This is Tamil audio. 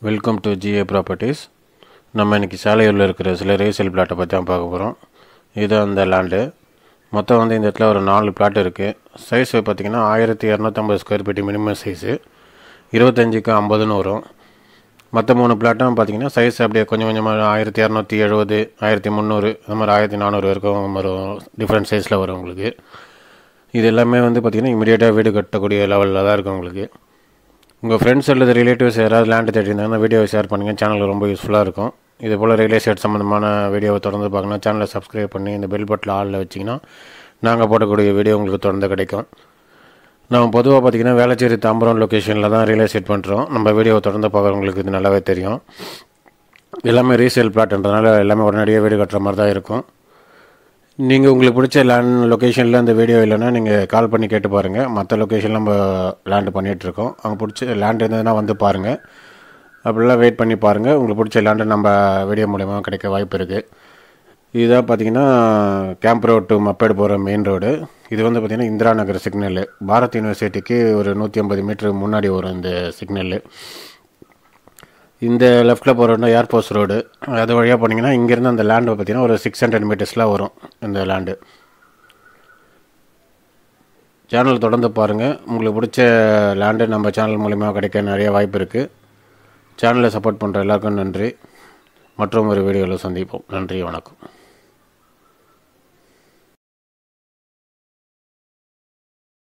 Welcome to GA properties. நம்ம இன்றைக்கி சாலையூரில் இருக்கிற சில ரீசேல் பிளாட்டை பற்றி தான் பார்க்க போகிறோம். இது அந்த லேண்டு. மொத்தம் வந்து இந்த இடத்துல ஒரு 4 பிளாட் இருக்குது. சைஸ் பார்த்திங்கன்னா 1250 ஸ்கொயர் ஃபீட் மினிமம் சைஸு, 25க்கு 50ன்னு வரும். மற்ற 3 பிளாட்டும் பார்த்திங்கன்னா சைஸ் அப்படியே கொஞ்சம் கொஞ்சமாக 1270, 1300, அது மாதிரி 1400 வரைக்கும் வரும். டிஃப்ரெண்ட் சைஸில் வரும் உங்களுக்கு. இது எல்லாமே வந்து பார்த்திங்கன்னா இமீடியட்டாக வீடு கட்டக்கூடிய லெவலில் தான் இருக்கும் உங்களுக்கு. உங்கள் ஃப்ரெண்ட்ஸ் அல்லது ரிலேட்டிவ்ஸ் யாராவது லேண்டு தேடிருந்தாங்கன்னா வீடியோவை ஷேர் பண்ணுங்கள். சேனல் ரொம்ப யூஸ்ஃபுல்லாக இருக்கும். இது போல் ரியல் எஸ்டேட் சம்மந்தமான வீடியோவை தொடர்ந்து பார்க்கணும். சேனலை சப்ஸ்கிரைப் பண்ணி இந்த பெல் பட்டில் ஆளில் வச்சிங்கன்னா நாங்கள் போடக்கூடிய வீடியோ உங்களுக்கு தொடர்ந்து கிடைக்கும். நம்ம பொதுவாக பார்த்திங்கன்னா வேளச்சேரி தாம்பரம் லொக்கேஷனில் தான் ரியல் எஸ்டேட் பண்ணுறோம். நம்ம வீடியோவை தொடர்ந்து பார்க்குறவங்களுக்கு இது நல்லாவே தெரியும். எல்லாமே ரீசேல் பிளாட்ன்றதுனால எல்லாமே உடனடியாக வீடு கட்டுற மாதிரி தான் இருக்கும். நீங்கள் உங்களுக்கு பிடிச்ச லேண்ட் லொக்கேஷனில் இந்த வீடியோ இல்லைன்னா நீங்கள் கால் பண்ணி கேட்டு பாருங்கள். மற்ற லொக்கேஷனில் நம்ம லேண்டு பண்ணிகிட்ருக்கோம். அவங்க பிடிச்ச லேண்ட் இருந்ததுன்னா வந்து பாருங்கள். அப்படிலாம் வெயிட் பண்ணி பாருங்கள். உங்களுக்கு பிடிச்ச லேண்டு நம்ம வீடியோ மூலமாக கிடைக்க வாய்ப்பு இருக்குது. இதுதான் பார்த்திங்கன்னா கேம்ப் ரோட் டு மப்பேடு போகிற மெயின் ரோடு. இது வந்து பார்த்திங்கன்னா இந்திரா நகர் சிக்னலு. பாரத் யூனிவர்சிட்டிக்கு ஒரு 150 மீட்டர் முன்னாடி வரும் இந்த சிக்னலு. இந்த லெஃப்ட்டில் போகிறோன்னா ஏர்போர்ட்ஸ் ரோடு. அது வழியாக போனீங்கன்னா இங்கேருந்து அந்த லேண்டு பார்த்திங்கன்னா ஒரு 600 மீட்டர்ஸில் வரும் இந்த லேண்டு. சேனல் தொடர்ந்து பாருங்கள். உங்களுக்கு பிடிச்ச லேண்டு நம்ம சேனல் மூலிமா கிடைக்க நிறைய வாய்ப்பு இருக்குது. சேனலை சப்போர்ட் பண்ணுற எல்லாருக்கும் நன்றி. மற்றும் ஒரு வீடியோவில் சந்திப்போம். நன்றி, வணக்கம்.